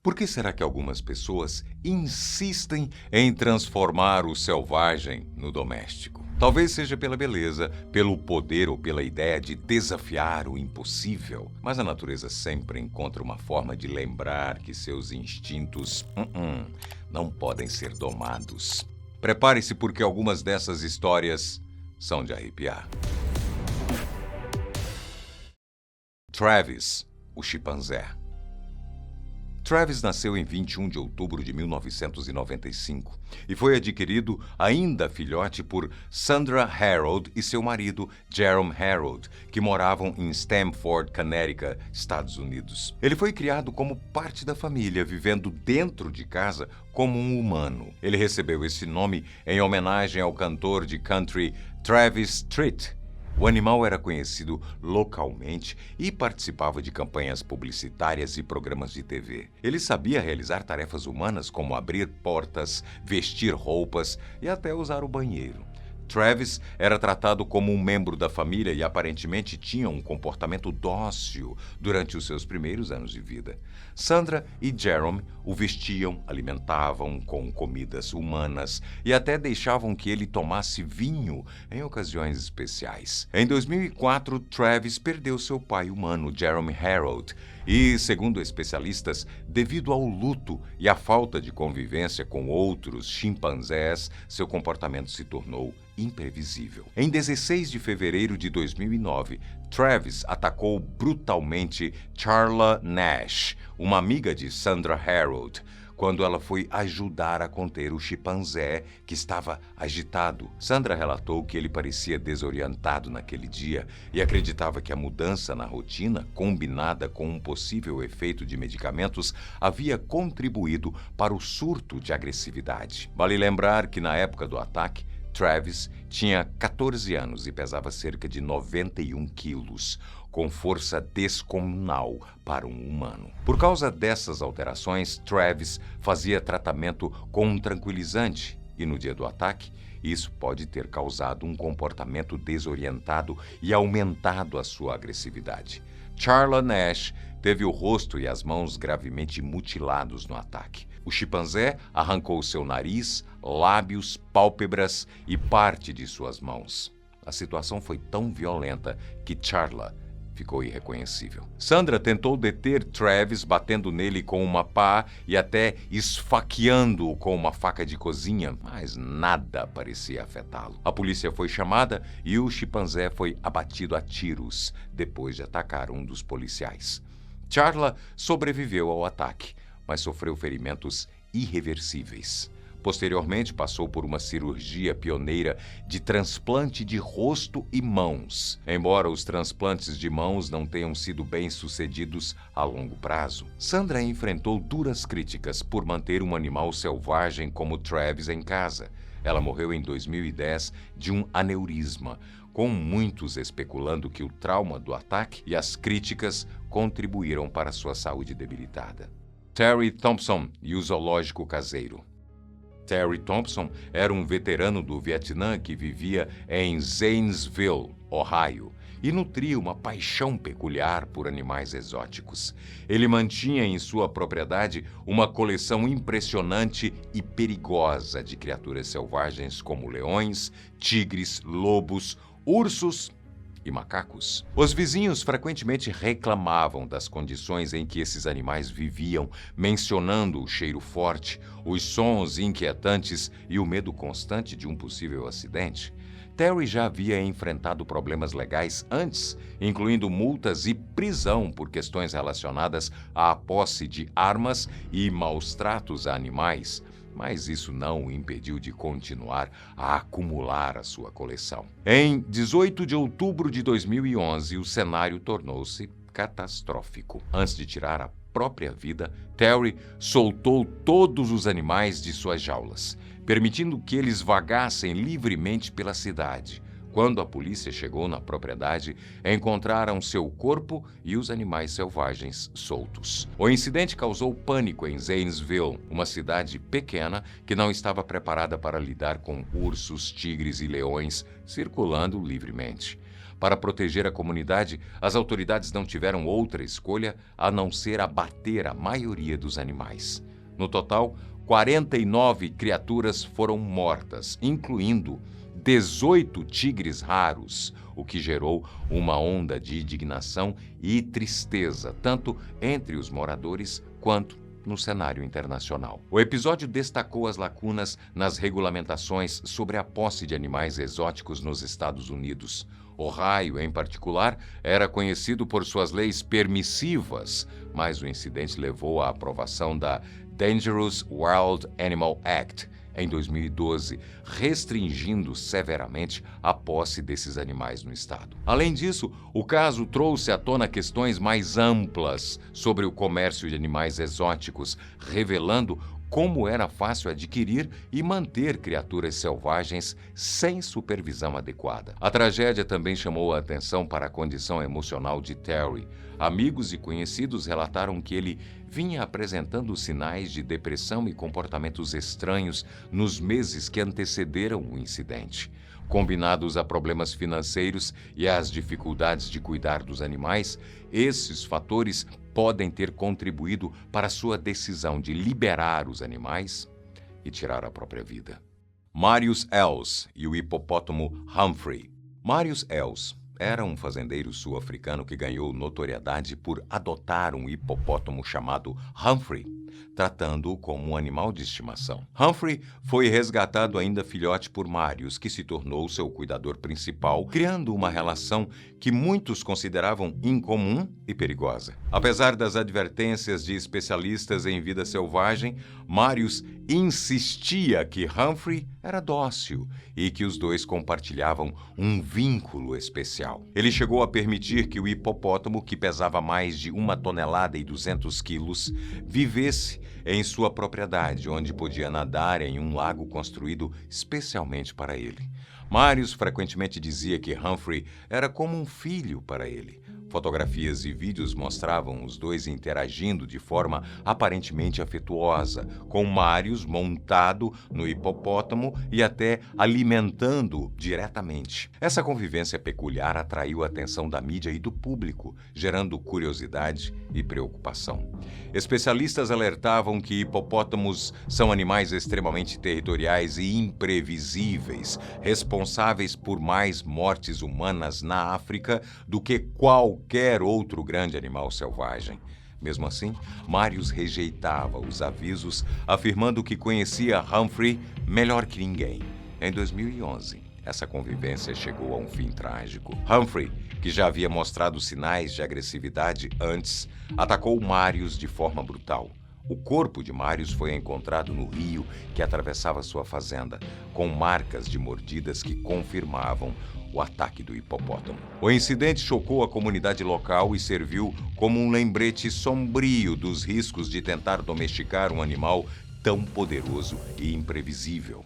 Por que será que algumas pessoas insistem em transformar o selvagem no doméstico? Talvez seja pela beleza, pelo poder ou pela ideia de desafiar o impossível. Mas a natureza sempre encontra uma forma de lembrar que seus instintos não podem ser domados. Prepare-se porque algumas dessas histórias são de arrepiar. Travis, o chimpanzé. Travis nasceu em 21 de outubro de 1995 e foi adquirido ainda filhote por Sandra Harold e seu marido, Jerome Harold, que moravam em Stamford, Connecticut, Estados Unidos. Ele foi criado como parte da família, vivendo dentro de casa como um humano. Ele recebeu esse nome em homenagem ao cantor de country Travis Tritt. O animal era conhecido localmente e participava de campanhas publicitárias e programas de TV. Ele sabia realizar tarefas humanas como abrir portas, vestir roupas e até usar o banheiro. Travis era tratado como um membro da família e aparentemente tinha um comportamento dócil durante os seus primeiros anos de vida. Sandra e Jerome o vestiam, alimentavam com comidas humanas e até deixavam que ele tomasse vinho em ocasiões especiais. Em 2004, Travis perdeu seu pai humano, Jerome Harold, e, segundo especialistas, devido ao luto e à falta de convivência com outros chimpanzés, seu comportamento se tornou imprevisível. Em 16 de fevereiro de 2009, Travis atacou brutalmente Charla Nash, uma amiga de Sandra Harold, quando ela foi ajudar a conter o chimpanzé que estava agitado. Sandra relatou que ele parecia desorientado naquele dia e acreditava que a mudança na rotina, combinada com um possível efeito de medicamentos, havia contribuído para o surto de agressividade. Vale lembrar que na época do ataque, Travis tinha 14 anos e pesava cerca de 91 quilos, com força descomunal para um humano. Por causa dessas alterações, Travis fazia tratamento com um tranquilizante e, no dia do ataque, isso pode ter causado um comportamento desorientado e aumentado a sua agressividade. Charla Nash teve o rosto e as mãos gravemente mutilados no ataque. O chimpanzé arrancou seu nariz, lábios, pálpebras e parte de suas mãos. A situação foi tão violenta que Charla ficou irreconhecível. Sandra tentou deter Travis batendo nele com uma pá e até esfaqueando-o com uma faca de cozinha, mas nada parecia afetá-lo. A polícia foi chamada e o chimpanzé foi abatido a tiros depois de atacar um dos policiais. Charla sobreviveu ao ataque, mas sofreu ferimentos irreversíveis. Posteriormente, passou por uma cirurgia pioneira de transplante de rosto e mãos. Embora os transplantes de mãos não tenham sido bem-sucedidos a longo prazo, Sandra enfrentou duras críticas por manter um animal selvagem como Travis em casa. Ela morreu em 2010 de um aneurisma, com muitos especulando que o trauma do ataque e as críticas contribuíram para sua saúde debilitada. Terry Thompson e o zoológico caseiro. Terry Thompson era um veterano do Vietnã que vivia em Zanesville, Ohio, e nutria uma paixão peculiar por animais exóticos. Ele mantinha em sua propriedade uma coleção impressionante e perigosa de criaturas selvagens como leões, tigres, lobos, ursos e macacos. Os vizinhos frequentemente reclamavam das condições em que esses animais viviam, mencionando o cheiro forte, os sons inquietantes e o medo constante de um possível acidente. Terry já havia enfrentado problemas legais antes, incluindo multas e prisão por questões relacionadas à posse de armas e maus tratos a animais, mas isso não o impediu de continuar a acumular a sua coleção. Em 18 de outubro de 2011, o cenário tornou-se catastrófico. Antes de tirar a própria vida, Terry soltou todos os animais de suas jaulas, permitindo que eles vagassem livremente pela cidade. Quando a polícia chegou na propriedade, encontraram seu corpo e os animais selvagens soltos. O incidente causou pânico em Zanesville, uma cidade pequena que não estava preparada para lidar com ursos, tigres e leões circulando livremente. Para proteger a comunidade, as autoridades não tiveram outra escolha a não ser abater a maioria dos animais. No total, 49 criaturas foram mortas, incluindo 18 tigres raros, o que gerou uma onda de indignação e tristeza, tanto entre os moradores quanto no cenário internacional. O episódio destacou as lacunas nas regulamentações sobre a posse de animais exóticos nos Estados Unidos. Ohio, em particular, era conhecido por suas leis permissivas, mas o incidente levou à aprovação da Dangerous Wild Animal Act em 2012, restringindo severamente a posse desses animais no estado. Além disso, o caso trouxe à tona questões mais amplas sobre o comércio de animais exóticos, revelando como era fácil adquirir e manter criaturas selvagens sem supervisão adequada. A tragédia também chamou a atenção para a condição emocional de Terry. Amigos e conhecidos relataram que ele vinha apresentando sinais de depressão e comportamentos estranhos nos meses que antecederam o incidente. Combinados a problemas financeiros e às dificuldades de cuidar dos animais, esses fatores podem ter contribuído para sua decisão de liberar os animais e tirar a própria vida. Marius Els e o hipopótamo Humphrey. Marius Els era um fazendeiro sul-africano que ganhou notoriedade por adotar um hipopótamo chamado Humphrey, tratando-o como um animal de estimação. Humphrey foi resgatado ainda filhote por Marius, que se tornou seu cuidador principal, criando uma relação que muitos consideravam incomum e perigosa. Apesar das advertências de especialistas em vida selvagem, Marius insistia que Humphrey era dócil e que os dois compartilhavam um vínculo especial. Ele chegou a permitir que o hipopótamo, que pesava mais de 1,2 toneladas, vivesse em sua propriedade, onde podia nadar em um lago construído especialmente para ele. Marius frequentemente dizia que Humphrey era como um filho para ele. Fotografias e vídeos mostravam os dois interagindo de forma aparentemente afetuosa, com Marius montado no hipopótamo e até alimentando-o diretamente. Essa convivência peculiar atraiu a atenção da mídia e do público, gerando curiosidade e preocupação. Especialistas alertavam que hipopótamos são animais extremamente territoriais e imprevisíveis, responsáveis por mais mortes humanas na África do que qualquer outro grande animal selvagem. Mesmo assim, Marius rejeitava os avisos, afirmando que conhecia Humphrey melhor que ninguém. Em 2011, essa convivência chegou a um fim trágico. Humphrey, que já havia mostrado sinais de agressividade antes, atacou Marius de forma brutal. O corpo de Marius foi encontrado no rio que atravessava sua fazenda, com marcas de mordidas que confirmavam o ataque do hipopótamo. O incidente chocou a comunidade local e serviu como um lembrete sombrio dos riscos de tentar domesticar um animal tão poderoso e imprevisível.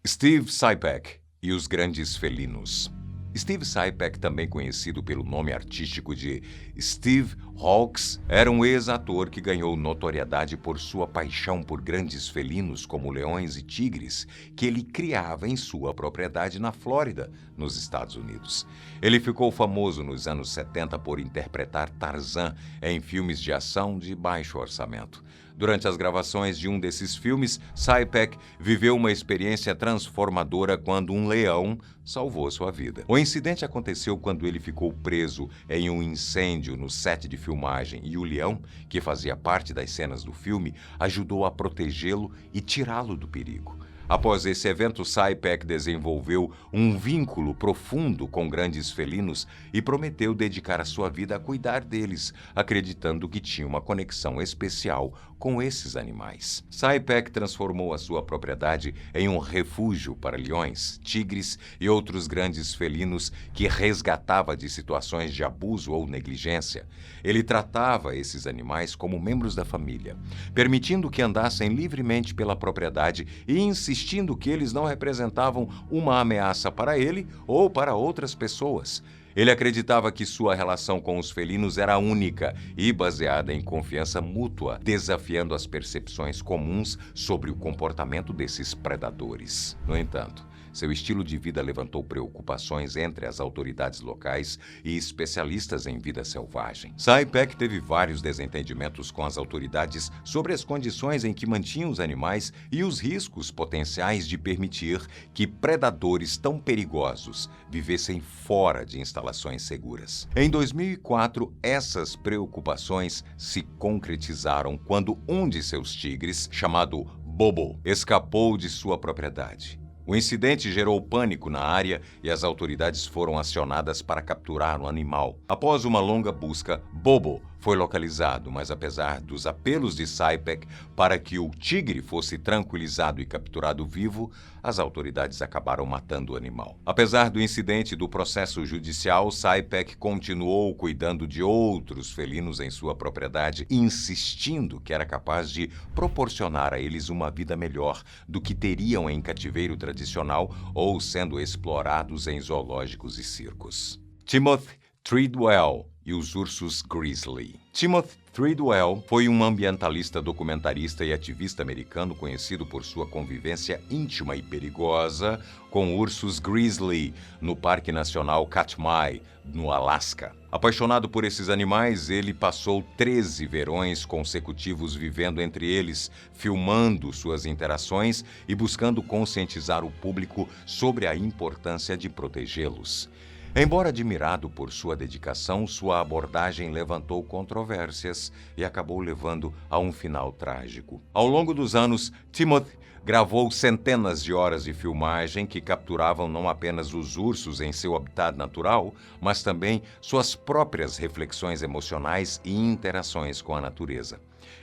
Steve Sypek e os grandes felinos. Steve Sypek, também conhecido pelo nome artístico de Steve Hawks, era um ex-ator que ganhou notoriedade por sua paixão por grandes felinos como leões e tigres, que ele criava em sua propriedade na Flórida, nos Estados Unidos. Ele ficou famoso nos anos 70 por interpretar Tarzan em filmes de ação de baixo orçamento. Durante as gravações de um desses filmes, Sypek viveu uma experiência transformadora quando um leão salvou sua vida. O incidente aconteceu quando ele ficou preso em um incêndio no set de filmagem e o leão, que fazia parte das cenas do filme, ajudou a protegê-lo e tirá-lo do perigo. Após esse evento, Sypek desenvolveu um vínculo profundo com grandes felinos e prometeu dedicar a sua vida a cuidar deles, acreditando que tinha uma conexão especial com esses animais. Sypek transformou a sua propriedade em um refúgio para leões, tigres e outros grandes felinos que resgatava de situações de abuso ou negligência. Ele tratava esses animais como membros da família, permitindo que andassem livremente pela propriedade e insistindo que eles não representavam uma ameaça para ele ou para outras pessoas. Ele acreditava que sua relação com os felinos era única e baseada em confiança mútua, desafiando as percepções comuns sobre o comportamento desses predadores. No entanto, Seu estilo de vida levantou preocupações entre as autoridades locais e especialistas em vida selvagem. Sypek teve vários desentendimentos com as autoridades sobre as condições em que mantinha os animais e os riscos potenciais de permitir que predadores tão perigosos vivessem fora de instalações seguras. Em 2004, essas preocupações se concretizaram quando um de seus tigres, chamado Bobo, escapou de sua propriedade. O incidente gerou pânico na área e as autoridades foram acionadas para capturar o animal. Após uma longa busca, Bobo foi localizado, mas apesar dos apelos de Sypek para que o tigre fosse tranquilizado e capturado vivo, as autoridades acabaram matando o animal. Apesar do incidente e do processo judicial, Sypek continuou cuidando de outros felinos em sua propriedade, insistindo que era capaz de proporcionar a eles uma vida melhor do que teriam em cativeiro tradicional ou sendo explorados em zoológicos e circos. Timothy Treadwell e os ursos grizzly. Timothy Treadwell foi um ambientalista, documentarista e ativista americano conhecido por sua convivência íntima e perigosa com ursos grizzly no Parque Nacional Katmai, no Alasca. Apaixonado por esses animais, ele passou 13 verões consecutivos vivendo entre eles, filmando suas interações e buscando conscientizar o público sobre a importância de protegê-los. Embora admirado por sua dedicação, sua abordagem levantou controvérsias e acabou levando a um final trágico. Ao longo dos anos, Timothy gravou centenas de horas de filmagem que capturavam não apenas os ursos em seu habitat natural, mas também suas próprias reflexões emocionais e interações com a natureza.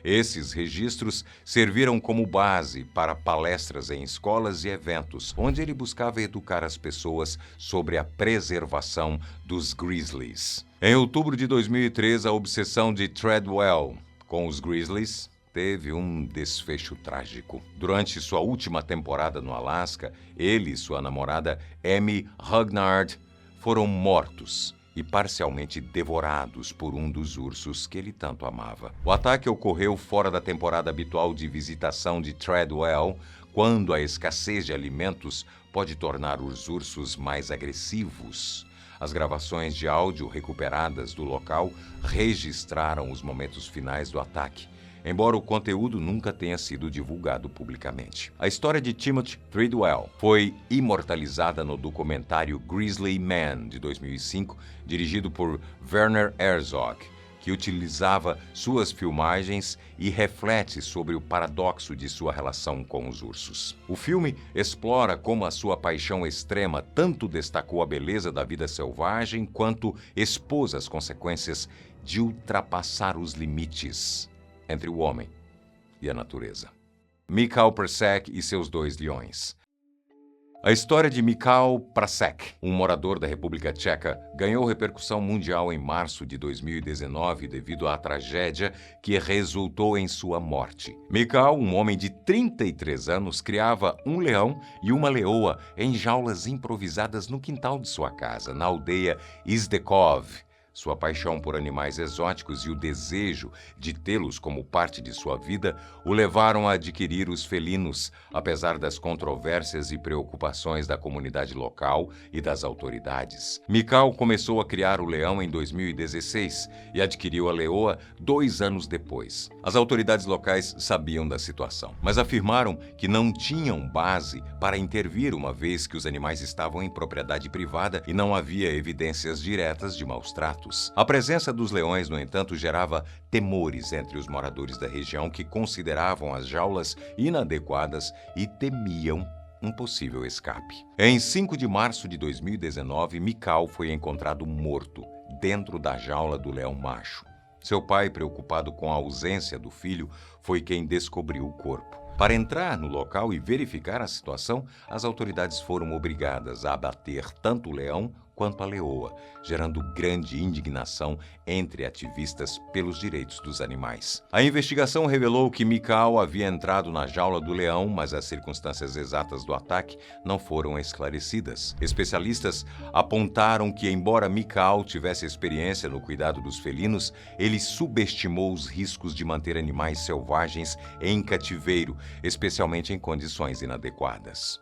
Esses registros serviram como base para palestras em escolas e eventos, onde ele buscava educar as pessoas sobre a preservação dos grizzlies. Em outubro de 2003, a obsessão de Treadwell com os grizzlies teve um desfecho trágico. Durante sua última temporada no Alasca, ele e sua namorada Amy Hugnard foram mortos e parcialmente devorados por um dos ursos que ele tanto amava. O ataque ocorreu fora da temporada habitual de visitação de Treadwell, quando a escassez de alimentos pode tornar os ursos mais agressivos. As gravações de áudio recuperadas do local registraram os momentos finais do ataque, embora o conteúdo nunca tenha sido divulgado publicamente. A história de Timothy Treadwell foi imortalizada no documentário Grizzly Man, de 2005, dirigido por Werner Herzog, que utilizava suas filmagens e reflete sobre o paradoxo de sua relação com os ursos. O filme explora como a sua paixão extrema tanto destacou a beleza da vida selvagem, quanto expôs as consequências de ultrapassar os limites entre o homem e a natureza. Michał Prasek e seus 2 leões. A história de Michał Prasek, um morador da República Tcheca, ganhou repercussão mundial em março de 2019 devido à tragédia que resultou em sua morte. Michał, um homem de 33 anos, criava um leão e uma leoa em jaulas improvisadas no quintal de sua casa, na aldeia Izdekov. Sua paixão por animais exóticos e o desejo de tê-los como parte de sua vida o levaram a adquirir os felinos, apesar das controvérsias e preocupações da comunidade local e das autoridades. Michał começou a criar o leão em 2016 e adquiriu a leoa 2 anos depois. As autoridades locais sabiam da situação, mas afirmaram que não tinham base para intervir, uma vez que os animais estavam em propriedade privada e não havia evidências diretas de maus tratos. A presença dos leões, no entanto, gerava temores entre os moradores da região, que consideravam as jaulas inadequadas e temiam um possível escape. Em 5 de março de 2019, Michał foi encontrado morto dentro da jaula do leão macho. Seu pai, preocupado com a ausência do filho, foi quem descobriu o corpo. Para entrar no local e verificar a situação, as autoridades foram obrigadas a abater tanto o leão quanto a leoa, gerando grande indignação entre ativistas pelos direitos dos animais. A investigação revelou que Michał havia entrado na jaula do leão, mas as circunstâncias exatas do ataque não foram esclarecidas. Especialistas apontaram que, embora Michał tivesse experiência no cuidado dos felinos, ele subestimou os riscos de manter animais selvagens em cativeiro, especialmente em condições inadequadas.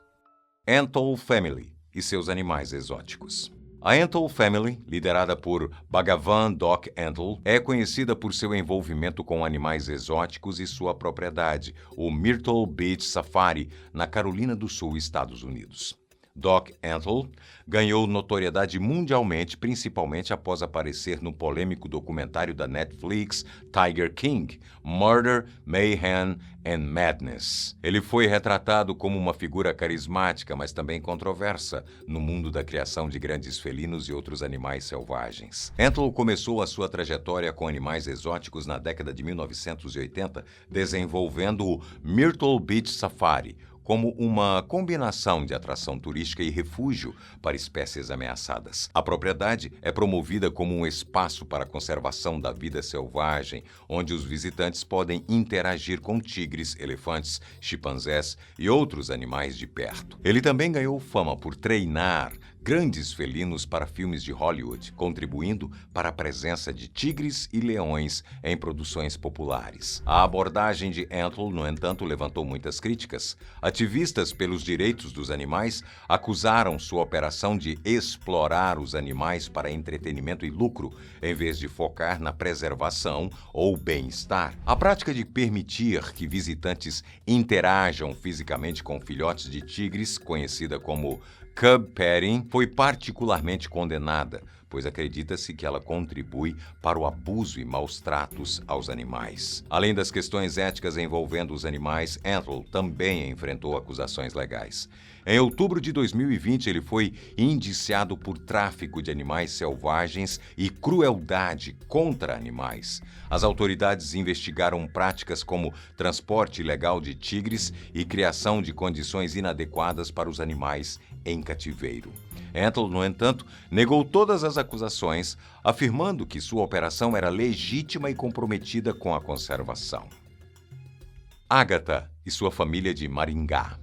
Antle Family e seus animais exóticos. A Antle Family, liderada por Bhagavan Doc Antle, é conhecida por seu envolvimento com animais exóticos e sua propriedade, o Myrtle Beach Safari, na Carolina do Sul, Estados Unidos. Doc Antle ganhou notoriedade mundialmente, principalmente após aparecer no polêmico documentário da Netflix Tiger King, Murder, Mayhem and Madness. Ele foi retratado como uma figura carismática, mas também controversa, no mundo da criação de grandes felinos e outros animais selvagens. Antle começou a sua trajetória com animais exóticos na década de 1980, desenvolvendo o Myrtle Beach Safari, como uma combinação de atração turística e refúgio para espécies ameaçadas. A propriedade é promovida como um espaço para a conservação da vida selvagem, onde os visitantes podem interagir com tigres, elefantes, chimpanzés e outros animais de perto. Ele também ganhou fama por treinar grandes felinos para filmes de Hollywood, contribuindo para a presença de tigres e leões em produções populares. A abordagem de Antle, no entanto, levantou muitas críticas. Ativistas pelos direitos dos animais acusaram sua operação de explorar os animais para entretenimento e lucro, em vez de focar na preservação ou bem-estar. A prática de permitir que visitantes interajam fisicamente com filhotes de tigres, conhecida como cub petting, foi particularmente condenada, pois acredita-se que ela contribui para o abuso e maus tratos aos animais. Além das questões éticas envolvendo os animais, Antle também enfrentou acusações legais. Em outubro de 2020, ele foi indiciado por tráfico de animais selvagens e crueldade contra animais. As autoridades investigaram práticas como transporte ilegal de tigres e criação de condições inadequadas para os animais em cativeiro. Antle, no entanto, negou todas as acusações, afirmando que sua operação era legítima e comprometida com a conservação. Agatha e sua família de Maringá.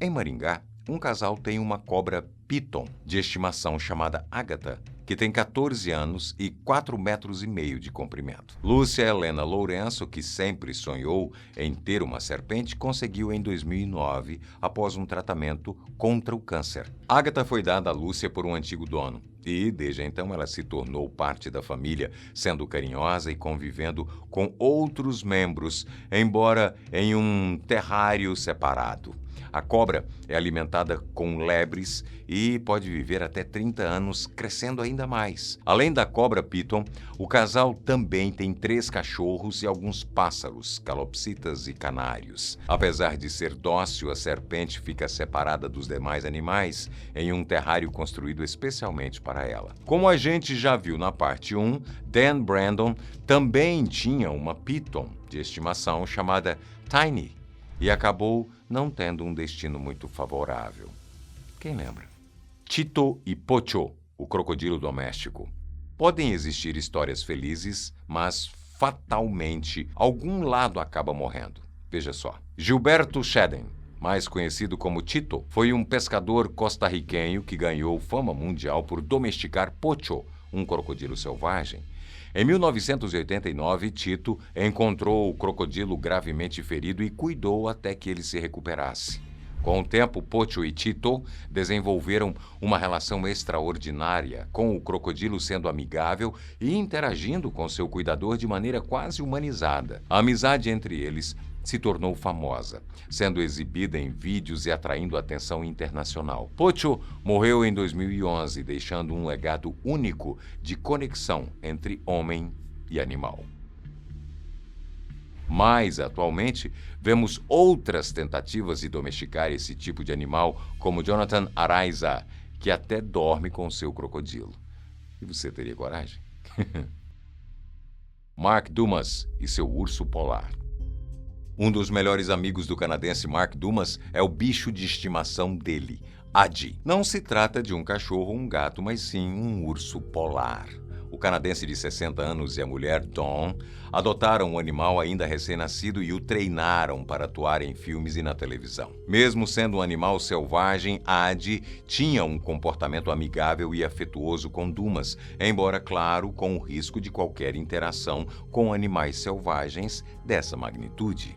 Em Maringá, um casal tem uma cobra piton de estimação chamada Agatha, que tem 14 anos e 4,5 metros de comprimento. Lúcia Helena Lourenço, que sempre sonhou em ter uma serpente, conseguiu em 2009, após um tratamento contra o câncer. Agatha foi dada a Lúcia por um antigo dono e, desde então, ela se tornou parte da família, sendo carinhosa e convivendo com outros membros, embora em um terrário separado. A cobra é alimentada com lebres e pode viver até 30 anos, crescendo ainda mais. Além da cobra piton, o casal também tem 3 cachorros e alguns pássaros, calopsitas e canários. Apesar de ser dócil, a serpente fica separada dos demais animais em um terrário construído especialmente para ela. Como a gente já viu na parte 1, Dan Brandon também tinha uma piton de estimação chamada Tiny e acabou não tendo um destino muito favorável. Quem lembra? Tito e Pocho, o crocodilo doméstico. Podem existir histórias felizes, mas fatalmente algum lado acaba morrendo. Veja só. Gilberto Shedden, mais conhecido como Tito, foi um pescador costarriquenho que ganhou fama mundial por domesticar Pocho, um crocodilo selvagem. Em 1989, Tito encontrou o crocodilo gravemente ferido e cuidou até que ele se recuperasse. Com o tempo, Pocho e Tito desenvolveram uma relação extraordinária, com o crocodilo sendo amigável e interagindo com seu cuidador de maneira quase humanizada. A amizade entre eles se tornou famosa, sendo exibida em vídeos e atraindo atenção internacional. Pocho morreu em 2011, deixando um legado único de conexão entre homem e animal. Mas, atualmente, vemos outras tentativas de domesticar esse tipo de animal, como Jonathan Araiza, que até dorme com seu crocodilo. E você teria coragem? Mark Dumas e seu urso polar. Um dos melhores amigos do canadense Mark Dumas é o bicho de estimação dele, Adi. Não se trata de um cachorro ou um gato, mas sim um urso polar. O canadense de 60 anos e a mulher Dawn adotaram o animal ainda recém-nascido e o treinaram para atuar em filmes e na televisão. Mesmo sendo um animal selvagem, Adi tinha um comportamento amigável e afetuoso com Dumas, embora, claro, com o risco de qualquer interação com animais selvagens dessa magnitude.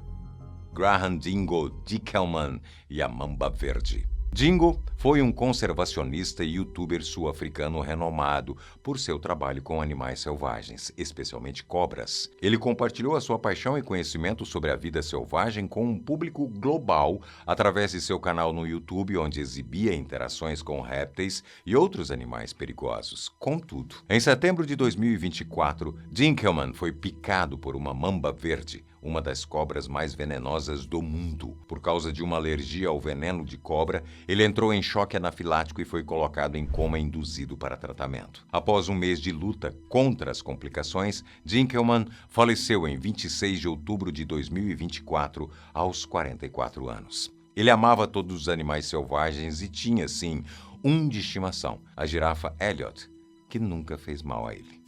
Graham Dingo Dickelman e a mamba verde. Dingo foi um conservacionista e youtuber sul-africano renomado por seu trabalho com animais selvagens, especialmente cobras. Ele compartilhou a sua paixão e conhecimento sobre a vida selvagem com um público global através de seu canal no YouTube, onde exibia interações com répteis e outros animais perigosos. Contudo, em setembro de 2024, Dinkelman foi picado por uma mamba verde, uma das cobras mais venenosas do mundo. Por causa de uma alergia ao veneno de cobra, ele entrou em choque anafilático e foi colocado em coma induzido para tratamento. Após um mês de luta contra as complicações, Dinkelman faleceu em 26 de outubro de 2024, aos 44 anos. Ele amava todos os animais selvagens e tinha, sim, um de estimação, a girafa Elliot, que nunca fez mal a ele.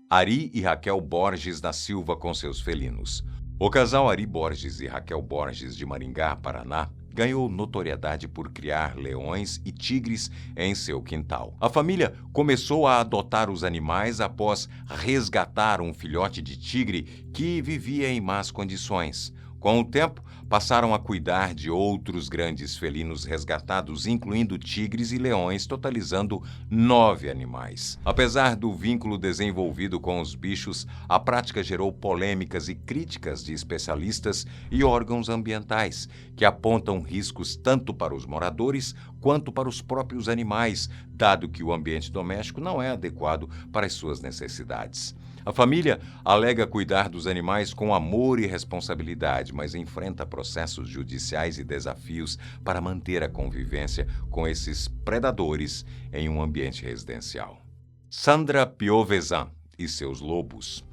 Ari e Raquel Borges da Silva com seus felinos. O casal Ari Borges e Raquel Borges de Maringá, Paraná, ganhou notoriedade por criar leões e tigres em seu quintal. A família começou a adotar os animais após resgatar um filhote de tigre que vivia em más condições. Com o tempo, passaram a cuidar de outros grandes felinos resgatados, incluindo tigres e leões, totalizando 9 animais. Apesar do vínculo desenvolvido com os bichos, a prática gerou polêmicas e críticas de especialistas e órgãos ambientais, que apontam riscos tanto para os moradores quanto para os próprios animais, dado que o ambiente doméstico não é adequado para as suas necessidades. A família alega cuidar dos animais com amor e responsabilidade, mas enfrenta processos judiciais e desafios para manter a convivência com esses predadores em um ambiente residencial. Sandra Piovesan e seus lobos.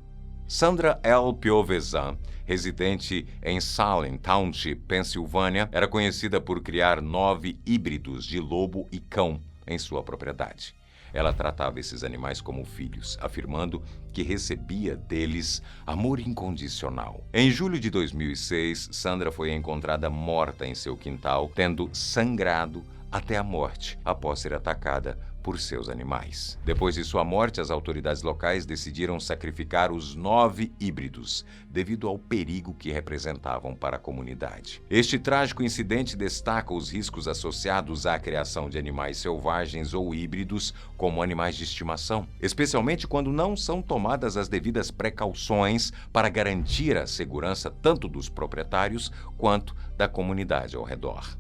Sandra L. Piovesan, residente em Salem Township, Pensilvânia, era conhecida por criar 9 híbridos de lobo e cão em sua propriedade. Ela tratava esses animais como filhos, afirmando que recebia deles amor incondicional. Em julho de 2006, Sandra foi encontrada morta em seu quintal, tendo sangrado até a morte após ser atacada por seus animais. Depois de sua morte, as autoridades locais decidiram sacrificar os 9 híbridos, devido ao perigo que representavam para a comunidade. Este trágico incidente destaca os riscos associados à criação de animais selvagens ou híbridos como animais de estimação, especialmente quando não são tomadas as devidas precauções para garantir a segurança tanto dos proprietários quanto da comunidade ao redor.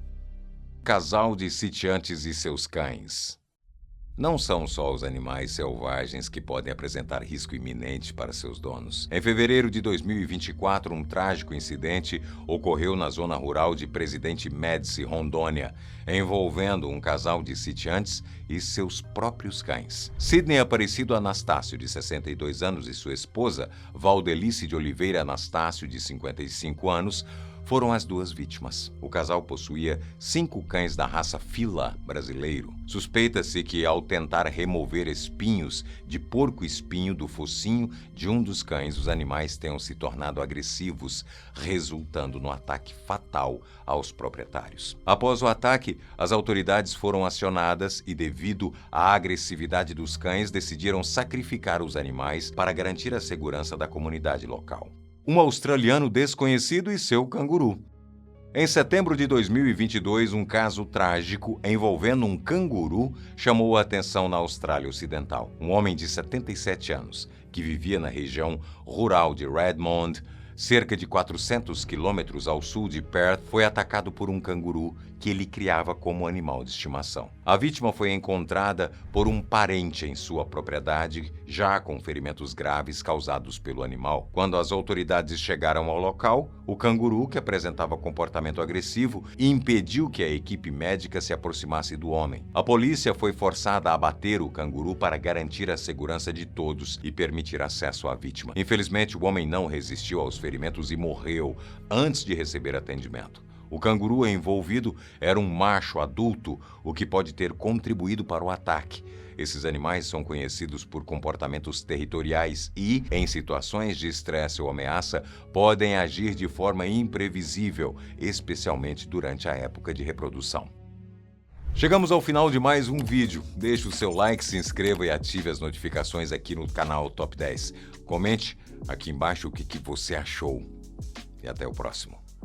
Casal de sitiantes e seus cães. Não são só os animais selvagens que podem apresentar risco iminente para seus donos. Em fevereiro de 2024, um trágico incidente ocorreu na zona rural de Presidente Médici, Rondônia, envolvendo um casal de sitiantes e seus próprios cães. Sidney Aparecido Anastácio, de 62 anos, e sua esposa, Valdelice de Oliveira Anastácio, de 55 anos, foram as 2 vítimas. O casal possuía 5 cães da raça Fila brasileiro. Suspeita-se que, ao tentar remover espinhos de porco-espinho do focinho de um dos cães, os animais tenham se tornado agressivos, resultando no ataque fatal aos proprietários. Após o ataque, as autoridades foram acionadas e, devido à agressividade dos cães, decidiram sacrificar os animais para garantir a segurança da comunidade local. Um australiano desconhecido e seu canguru. Em setembro de 2022, um caso trágico envolvendo um canguru chamou a atenção na Austrália Ocidental. Um homem de 77 anos, que vivia na região rural de Redmond, cerca de 400 quilômetros ao sul de Perth, foi atacado por um canguru que ele criava como animal de estimação. A vítima foi encontrada por um parente em sua propriedade, já com ferimentos graves causados pelo animal. Quando as autoridades chegaram ao local, o canguru, que apresentava comportamento agressivo, impediu que a equipe médica se aproximasse do homem. A polícia foi forçada a abater o canguru para garantir a segurança de todos e permitir acesso à vítima. Infelizmente, o homem não resistiu aos ferimentos e morreu antes de receber atendimento. O canguru envolvido era um macho adulto, o que pode ter contribuído para o ataque. Esses animais são conhecidos por comportamentos territoriais e, em situações de estresse ou ameaça, podem agir de forma imprevisível, especialmente durante a época de reprodução. Chegamos ao final de mais um vídeo. Deixe o seu like, se inscreva e ative as notificações aqui no canal Top 10. Comente aqui embaixo o que você achou. E até o próximo.